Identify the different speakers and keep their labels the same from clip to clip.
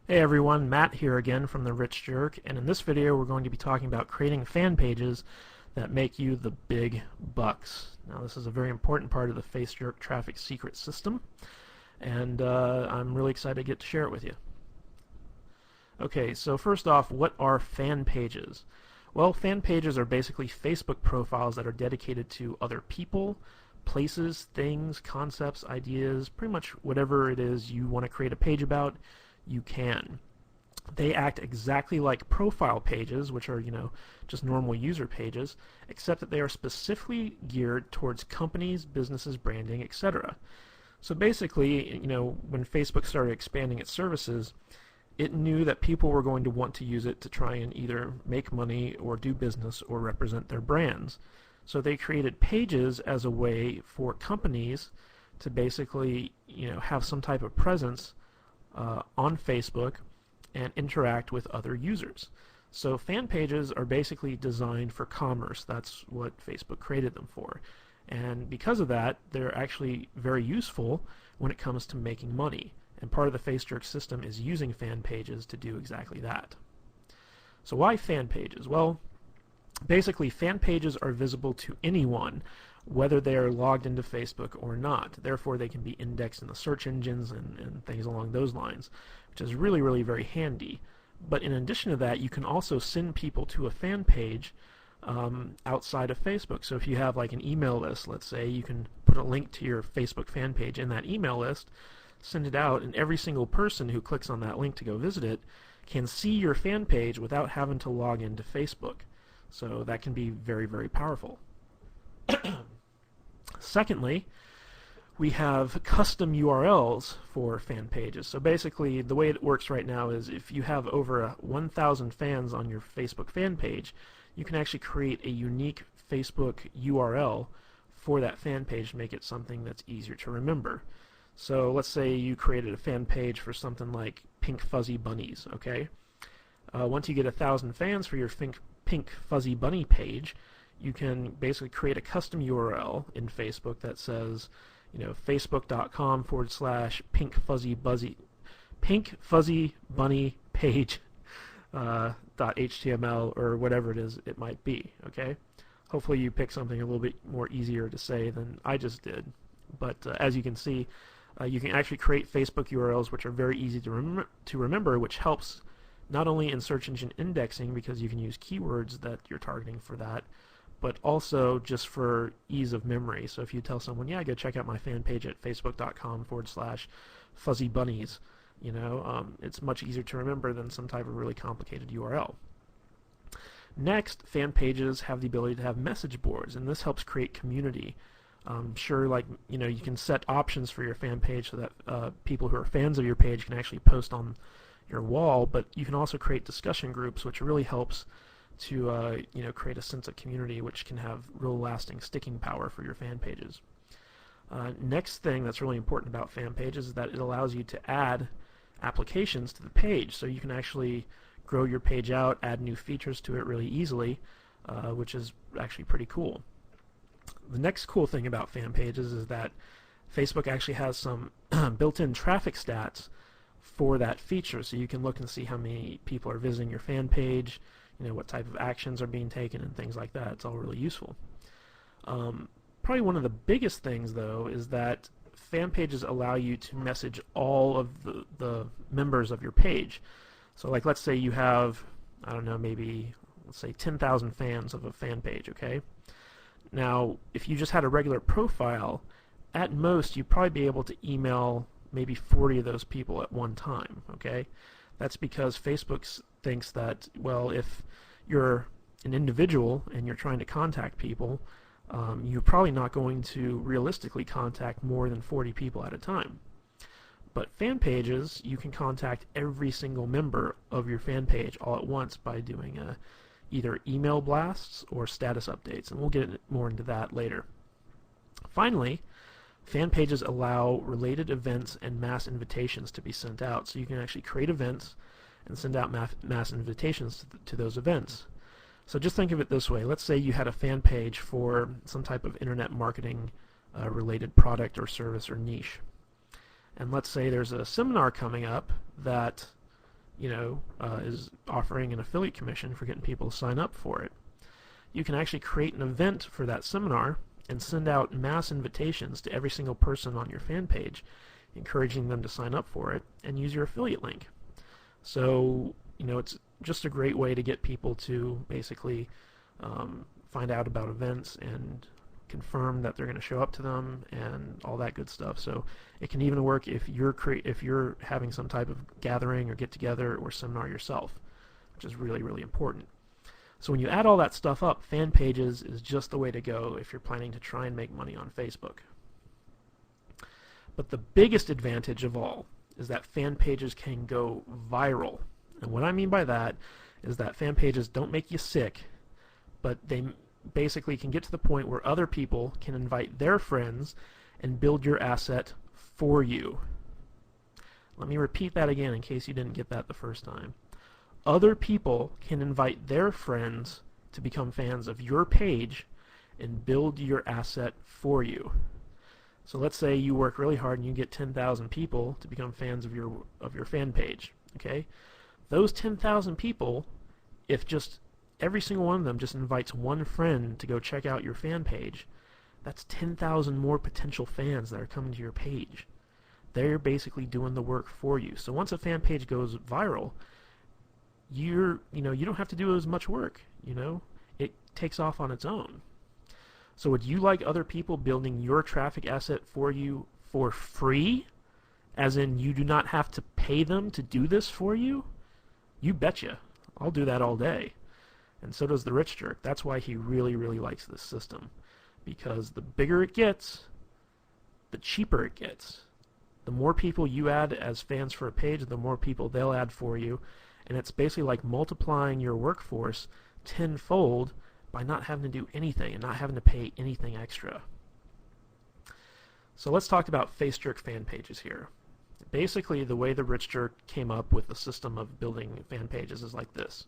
Speaker 1: Hey everyone, Matt here again from The Rich Jerk, and in this video we're going to be talking about creating fan pages that make you the big bucks. Now this is a very important part of the FaceJerk traffic secret system, and I'm really excited to get to share it with you. Okay, so first off, what are fan pages? Well, fan pages are basically Facebook profiles that are dedicated to other people, places, things, concepts, ideas, pretty much whatever it is you want to create a page about, you can. They act exactly like profile pages, which are, just normal user pages, except that they are specifically geared towards companies, businesses, branding, etc. So basically, when Facebook started expanding its services, it knew that people were going to want to use it to try and either make money or do business or represent their brands. So they created pages as a way for companies to basically, have some type of presence on Facebook and interact with other users. So fan pages are basically designed for commerce. That's what Facebook created them for. And because of that, they're actually very useful when it comes to making money. And part of the FaceJerk system is using fan pages to do exactly that. So why fan pages? Well, basically fan pages are visible to anyone, whether they are logged into Facebook or not. Therefore, they can be indexed in the search engines and things along those lines, which is really, really very handy. But in addition to that, you can also send people to a fan page outside of Facebook. So if you have like an email list, let's say, you can put a link to your Facebook fan page in that email list, send it out, and every single person who clicks on that link to go visit it can see your fan page without having to log into Facebook. So that can be very, very powerful. Secondly, we have custom URLs for fan pages. So basically, the way it works right now is if you have over 1,000 fans on your Facebook fan page, you can actually create a unique Facebook URL for that fan page to make it something that's easier to remember. So let's say you created a fan page for something like Pink Fuzzy Bunnies, okay? Once you get 1,000 fans for your Pink Fuzzy Bunny page, you can basically create a custom URL in Facebook that says, facebook.com/Pink Fuzzy Bunny page .html or whatever it is it might be, okay? Hopefully you pick something a little bit more easier to say than I just did. But as you can see, you can actually create Facebook URLs which are very easy to remember, which helps not only in search engine indexing because you can use keywords that you're targeting for that, but also just for ease of memory. So if you tell someone, yeah, go check out my fan page at facebook.com/Fuzzy Bunnies, it's much easier to remember than some type of really complicated URL. Next, fan pages have the ability to have message boards, and this helps create community. Sure, you can set options for your fan page so that people who are fans of your page can actually post on your wall, but you can also create discussion groups, which really helps to create a sense of community, which can have real lasting sticking power for your fan pages. Next thing that's really important about fan pages is that it allows you to add applications to the page, so you can actually grow your page out, add new features to it really easily, which is actually pretty cool. The next cool thing about fan pages is that Facebook actually has some built-in traffic stats for that feature, so you can look and see how many people are visiting your fan page, what type of actions are being taken and things like that. It's all really useful. Probably one of the biggest things, though, is that fan pages allow you to message all of the members of your page. So like let's say you have, I don't know, maybe let's say 10,000 fans of a fan page, okay? Now, if you just had a regular profile, at most you'd probably be able to email maybe 40 of those people at one time, okay? That's because Facebook thinks that, well, if you're an individual and you're trying to contact people, you're probably not going to realistically contact more than 40 people at a time. But fan pages, you can contact every single member of your fan page all at once by doing either email blasts or status updates, and we'll get more into that later. Finally, fan pages allow related events and mass invitations to be sent out, so you can actually create events and send out mass invitations to those events. So just think of it this way. Let's say you had a fan page for some type of internet marketing related product or service or niche. And let's say there's a seminar coming up that is offering an affiliate commission for getting people to sign up for it. You can actually create an event for that seminar and send out mass invitations to every single person on your fan page, encouraging them to sign up for it and use your affiliate link. So, it's just a great way to get people to basically find out about events and confirm that they're going to show up to them and all that good stuff. So it can even work if you're having some type of gathering or get together or seminar yourself, which is really, really important. So when you add all that stuff up, fan pages is just the way to go if you're planning to try and make money on Facebook. But the biggest advantage of all is that fan pages can go viral. And what I mean by that is that fan pages don't make you sick, but they basically can get to the point where other people can invite their friends and build your asset for you. Let me repeat that again in case you didn't get that the first time. Other people can invite their friends to become fans of your page and build your asset for you. So let's say you work really hard and you get 10,000 people to become fans of your fan page. Okay, those 10,000 people, if just every single one of them just invites one friend to go check out your fan page, that's 10,000 more potential fans that are coming to your page. They're basically doing the work for you. So once a fan page goes viral, you don't have to do as much work. It takes off on its own. So would you like other people building your traffic asset for you for free? As in, you do not have to pay them to do this for you? You betcha. I'll do that all day. And so does the rich jerk. That's why he really, really likes this system. Because the bigger it gets, the cheaper it gets. The more people you add as fans for a page, the more people they'll add for you. And it's basically like multiplying your workforce tenfold by not having to do anything and not having to pay anything extra. So let's talk about FaceJerk fan pages here. Basically, the way the rich jerk came up with the system of building fan pages is like this.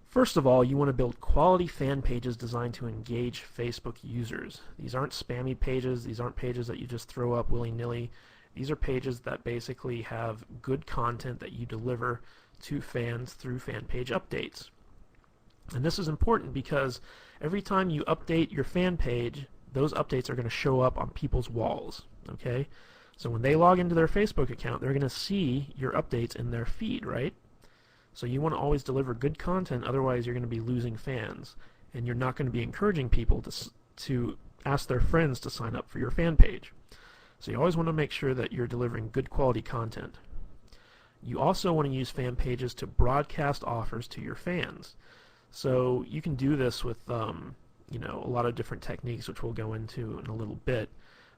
Speaker 1: First of all, you want to build quality fan pages designed to engage Facebook users. These aren't spammy pages. These aren't pages that you just throw up willy-nilly. These are pages that basically have good content that you deliver to fans through fan page updates. And this is important because every time you update your fan page, those updates are going to show up on people's walls. Okay? So when they log into their Facebook account, they're going to see your updates in their feed, right? So you want to always deliver good content, otherwise you're going to be losing fans. And you're not going to be encouraging people to ask their friends to sign up for your fan page. So you always want to make sure that you're delivering good quality content. You also want to use fan pages to broadcast offers to your fans. So you can do this with a lot of different techniques, which we'll go into in a little bit.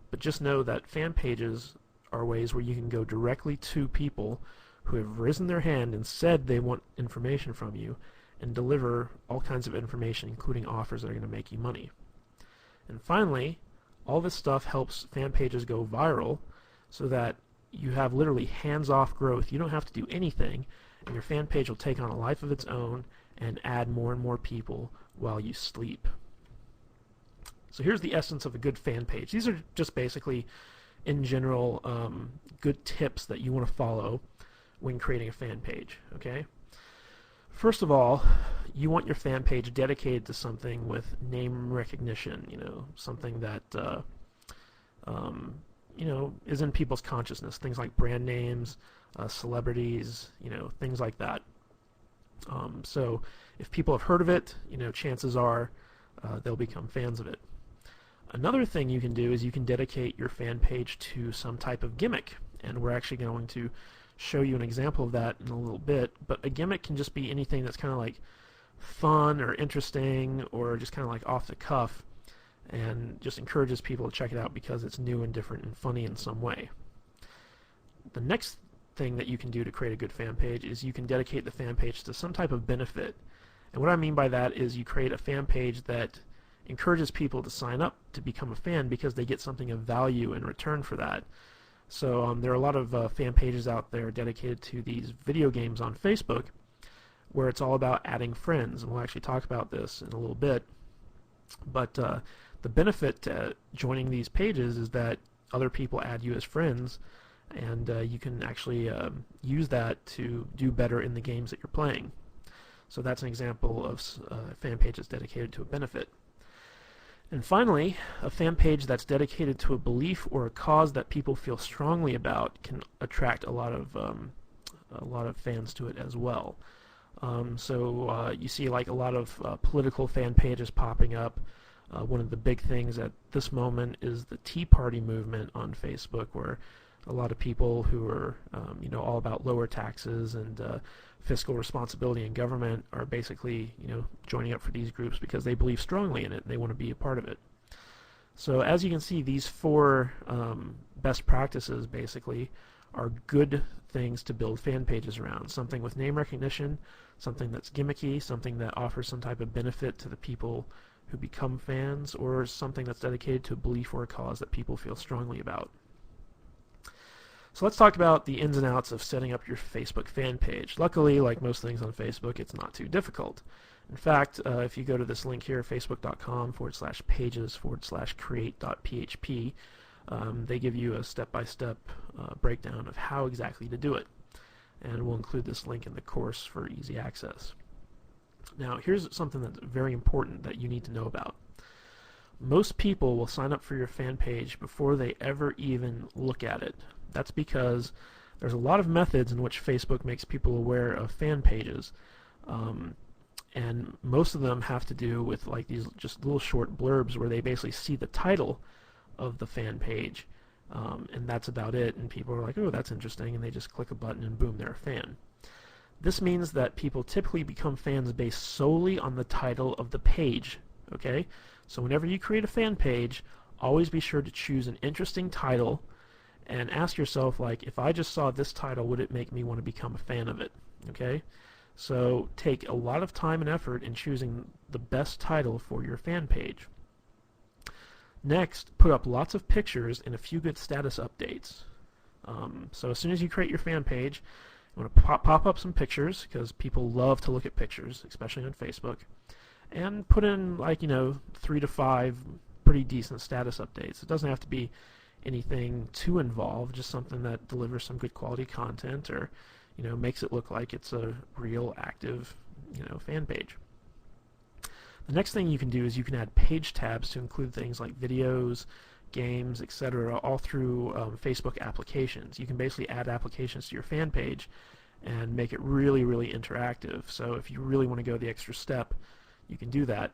Speaker 1: But just know that fan pages are ways where you can go directly to people who have risen their hand and said they want information from you and deliver all kinds of information, including offers that are going to make you money. And finally, all this stuff helps fan pages go viral so that you have literally hands-off growth. You don't have to do anything, and your fan page will take on a life of its own and add more and more people while you sleep. So here's the essence of a good fan page. These are just basically, in general, good tips that you want to follow when creating a fan page. Okay. First of all, you want your fan page dedicated to something with name recognition. Something that is in people's consciousness. Things like brand names, celebrities, things like that. So if people have heard of it, chances are they'll become fans of it. Another thing you can do is you can dedicate your fan page to some type of gimmick, and we're actually going to show you an example of that in a little bit. But a gimmick can just be anything that's kind of like fun or interesting or just kind of like off the cuff and just encourages people to check it out because it's new and different and funny in some way. The next thing that you can do to create a good fan page is you can dedicate the fan page to some type of benefit. And what I mean by that is you create a fan page that encourages people to sign up to become a fan because they get something of value in return for that. So there are a lot of fan pages out there dedicated to these video games on Facebook where it's all about adding friends, and we'll actually talk about this in a little bit. But the benefit to joining these pages is that other people add you as friends, and you can actually use that to do better in the games that you're playing. So that's an example of a fan page that's dedicated to a benefit. And finally, a fan page that's dedicated to a belief or a cause that people feel strongly about can attract a lot of fans to it as well. So you see like a lot of political fan pages popping up. One of the big things at this moment is the Tea Party movement on Facebook, where a lot of people who are all about lower taxes and fiscal responsibility in government are basically joining up for these groups because they believe strongly in it and they want to be a part of it. So as you can see, these four best practices basically are good things to build fan pages around. Something with name recognition, something that's gimmicky, something that offers some type of benefit to the people who become fans, or something that's dedicated to a belief or a cause that people feel strongly about. So let's talk about the ins and outs of setting up your Facebook fan page. Luckily, like most things on Facebook, it's not too difficult. In fact, if you go to this link here, facebook.com/pages/create.php, they give you a step-by-step breakdown of how exactly to do it. And we'll include this link in the course for easy access. Now, here's something that's very important that you need to know about. Most people will sign up for your fan page before they ever even look at it. That's because there's a lot of methods in which Facebook makes people aware of fan pages, and most of them have to do with like these just little short blurbs where they basically see the title of the fan page, and that's about it, and people are like, oh, that's interesting, and they just click a button and boom, they're a fan. This means that people typically become fans based solely on the title of the page, okay? So whenever you create a fan page, always be sure to choose an interesting title and ask yourself, like, if I just saw this title, would it make me want to become a fan of it, okay? So take a lot of time and effort in choosing the best title for your fan page. Next, put up lots of pictures and a few good status updates. So as soon as you create your fan page, you want to pop up some pictures, because people love to look at pictures, especially on Facebook, and put in, like, 3 to 5 pretty decent status updates. It doesn't have to be anything too involved, just something that delivers some good quality content, or makes it look like it's a real active fan page. The next thing you can do is you can add page tabs to include things like videos, games, etc., all through Facebook applications. You can basically add applications to your fan page and make it really, really interactive. So if you really want to go the extra step, you can do that.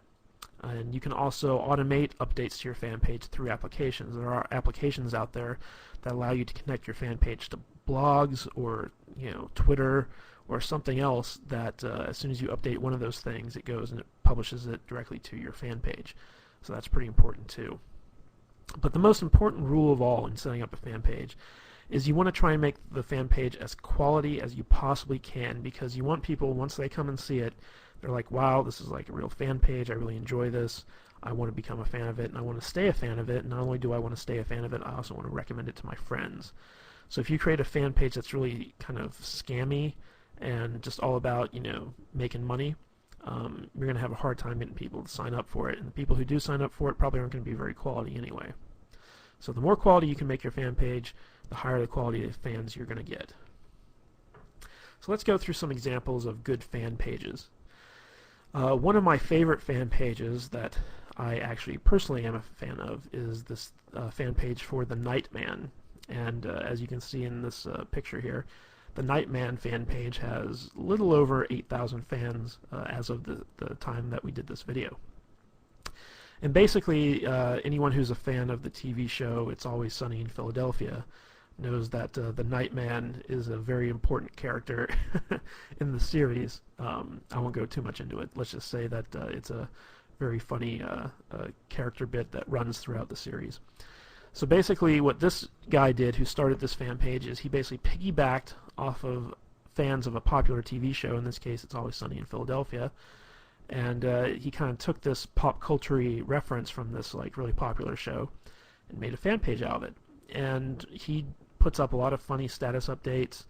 Speaker 1: And you can also automate updates to your fan page through applications. There are applications out there that allow you to connect your fan page to blogs or Twitter or something else that as soon as you update one of those things, it goes and it publishes it directly to your fan page. So that's pretty important too. But the most important rule of all in setting up a fan page is you want to try and make the fan page as quality as you possibly can, because you want people, once they come and see it, they're like, wow, this is like a real fan page, I really enjoy this, I want to become a fan of it, and I want to stay a fan of it. And not only do I want to stay a fan of it, I also want to recommend it to my friends. So if you create a fan page that's really kind of scammy and just all about, making money, you're going to have a hard time getting people to sign up for it. And the people who do sign up for it probably aren't going to be very quality anyway. So the more quality you can make your fan page, the higher the quality of fans you're going to get. So let's go through some examples of good fan pages. One of my favorite fan pages that I actually personally am a fan of is this fan page for the Nightman. And as you can see in this picture here, the Nightman fan page has a little over 8,000 fans as of the time that we did this video. And basically, anyone who's a fan of the TV show It's Always Sunny in Philadelphia knows that the Nightman is a very important character in the series. I won't go too much into it. Let's just say that it's a very funny character bit that runs throughout the series. So basically what this guy did, who started this fan page, is he basically piggybacked off of fans of a popular TV show. In this case, It's Always Sunny in Philadelphia. And he kind of took this pop culture-y reference from this like really popular show and made a fan page out of it. And he puts up a lot of funny status updates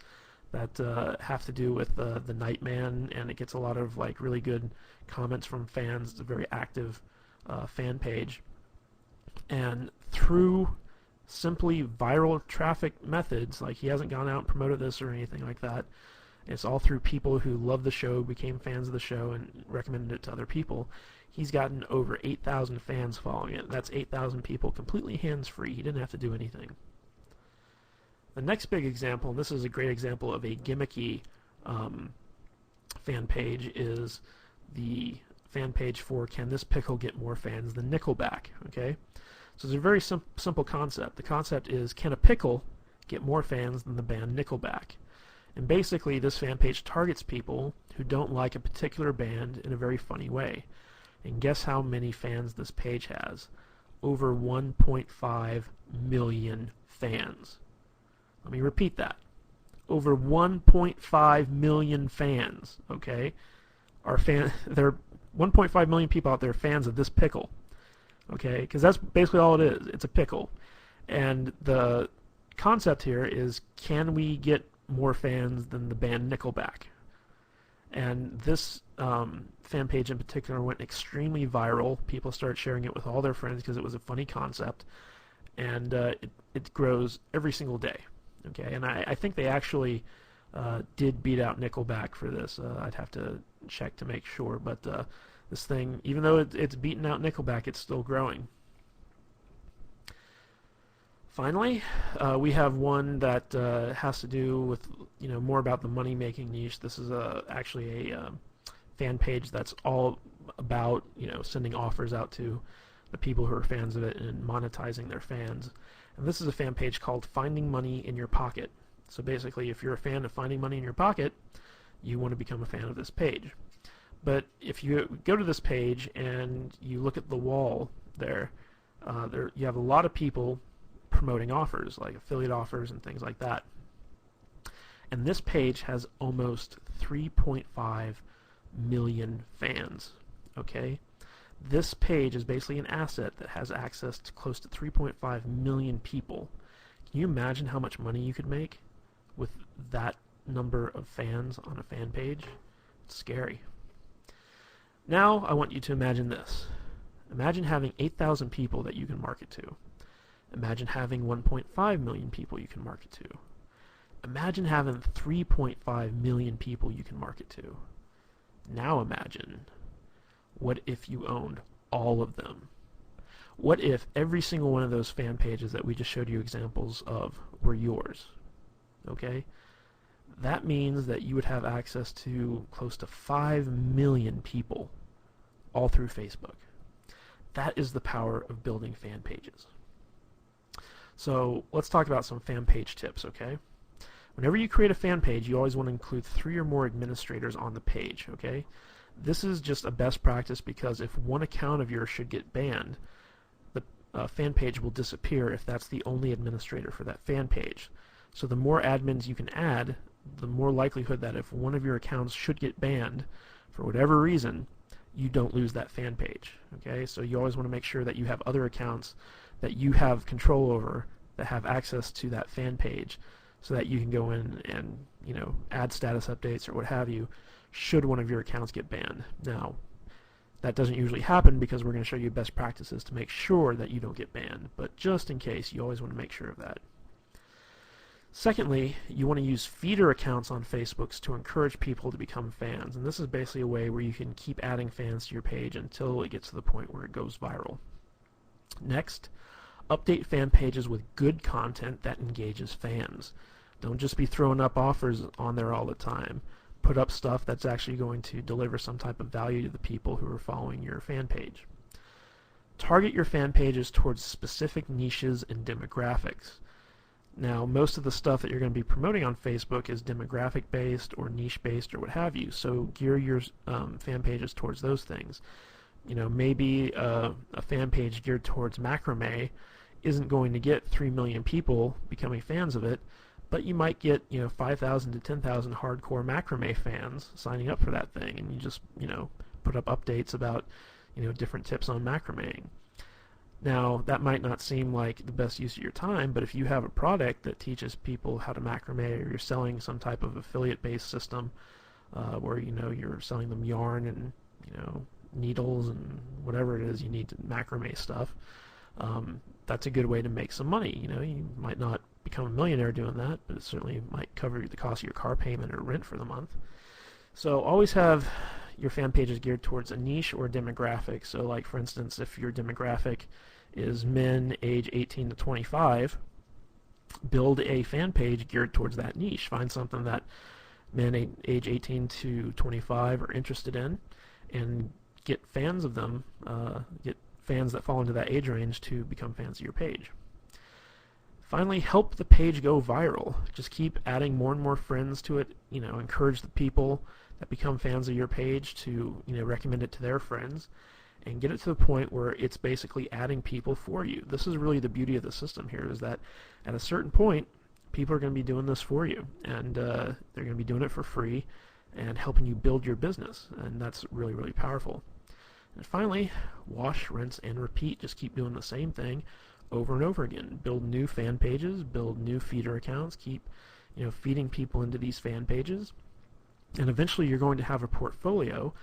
Speaker 1: that have to do with the Nightman, and it gets a lot of like really good comments from fans. It's a very active fan page. And through simply viral traffic methods. Like, he hasn't gone out and promoted this or anything like that. It's all through people who love the show, became fans of the show, and recommended it to other people. He's gotten over 8,000 fans following it. That's 8,000 people completely hands-free. He didn't have to do anything. The next big example, and this is a great example of a gimmicky fan page, is the fan page for Can This Pickle Get More Fans Than Nickelback? Okay, so it's a very simple concept. The concept is, can a pickle get more fans than the band Nickelback? And basically, this fan page targets people who don't like a particular band in a very funny way. And guess how many fans this page has? Over 1.5 million fans. Let me repeat that. Over 1.5 million fans, okay? There are 1.5 million people out there fans of this pickle, okay? Because that's basically all it is. It's a pickle. And the concept here is, can we get more fans than the band Nickelback? And this fan page in particular went extremely viral. People started sharing it with all their friends because it was a funny concept, and it grows every single day. Okay, and I think they actually did beat out Nickelback for this. I'd have to check to make sure, but this thing, even though it's beaten out Nickelback, it's still growing. Finally, we have one that has to do with, more about the money-making niche. This is actually a fan page that's all about, sending offers out to the people who are fans of it and monetizing their fans. And this is a fan page called Finding Money in Your Pocket. So basically, if you're a fan of finding money in your pocket, you want to become a fan of this page. But if you go to this page and you look at the wall there, you have a lot of people promoting offers, like affiliate offers and things like that. And this page has almost 3.5 million fans. Okay? This page is basically an asset that has access to close to 3.5 million people. Can you imagine how much money you could make with that number of fans on a fan page? It's scary. Now I want you to imagine this. Imagine having 8,000 people that you can market to. Imagine having 1.5 million people you can market to. Imagine having 3.5 million people you can market to. Now imagine, what if you owned all of them? What if every single one of those fan pages that we just showed you examples of were yours? Okay? That means that you would have access to close to 5 million people all through Facebook. That is the power of building fan pages. So let's talk about some fan page tips, okay? Whenever you create a fan page, you always want to include 3 or more administrators on the page, okay? This is just a best practice because if one account of yours should get banned, the fan page will disappear if that's the only administrator for that fan page. So the more admins you can add, the more likelihood that if one of your accounts should get banned for whatever reason, you don't lose that fan page, okay? So you always want to make sure that you have other accounts that you have control over that have access to that fan page so that you can go in and, add status updates or what have you should one of your accounts get banned. Now, that doesn't usually happen because we're going to show you best practices to make sure that you don't get banned, but just in case, you always want to make sure of that. Secondly, you want to use feeder accounts on Facebook to encourage people to become fans, and this is basically a way where you can keep adding fans to your page until it gets to the point where it goes viral. Next, update fan pages with good content that engages fans. Don't just be throwing up offers on there all the time. Put up stuff that's actually going to deliver some type of value to the people who are following your fan page. Target your fan pages towards specific niches and demographics. Now, most of the stuff that you're going to be promoting on Facebook is demographic based or niche based or what have you, so gear your fan pages towards those things. Maybe a fan page geared towards macrame isn't going to get 3 million people becoming fans of it, but you might get 5,000 to 10,000 hardcore macrame fans signing up for that thing, and you just put up updates about different tips on macrameing. Now, that might not seem like the best use of your time, but if you have a product that teaches people how to macrame, or you're selling some type of affiliate-based system where you're selling them yarn and needles and whatever it is you need to macrame stuff, that's a good way to make some money. You know, you might not become a millionaire doing that, but it certainly might cover the cost of your car payment or rent for the month. So always have your fan pages geared towards a niche or a demographic. So like for instance, if your demographic is men age 18 to 25, build a fan page geared towards that niche. Find something that men age 18 to 25 are interested in, and get fans of them, get fans that fall into that age range to become fans of your page. Finally, help the page go viral. Just keep adding more and more friends to it. You know, encourage the people that become fans of your page to, you know, recommend it to their friends, and get it to the point where it's basically adding people for you. This is really the beauty of the system here, is that at a certain point, people are going to be doing this for you, and they're going to be doing it for free and helping you build your business, and that's really, really powerful. And finally, wash, rinse, and repeat. Just keep doing the same thing over and over again. Build new fan pages, build new feeder accounts, keep, you know, feeding people into these fan pages, and eventually you're going to have a portfolio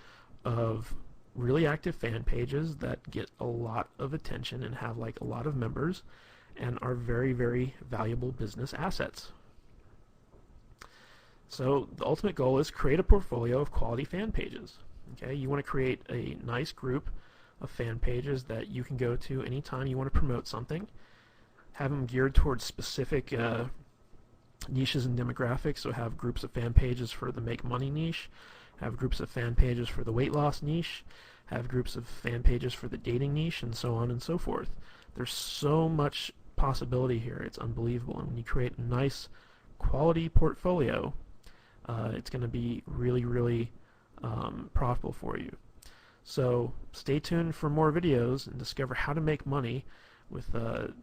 Speaker 1: of really active fan pages that get a lot of attention and have like a lot of members and are very, very valuable business assets. So the ultimate goal is create a portfolio of quality fan pages. Okay, you want to create a nice group of fan pages that you can go to anytime you want to promote something. Have them geared towards specific niches and demographics. So have groups of fan pages for the make money niche, have groups of fan pages for the weight loss niche, have groups of fan pages for the dating niche, and so on and so forth. There's so much possibility here. It's unbelievable. And when you create a nice quality portfolio, it's going to be really, really profitable for you. So stay tuned for more videos and discover how to make money with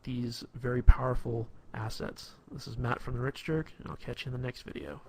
Speaker 1: these very powerful assets. This is Matt from The Rich Jerk, and I'll catch you in the next video.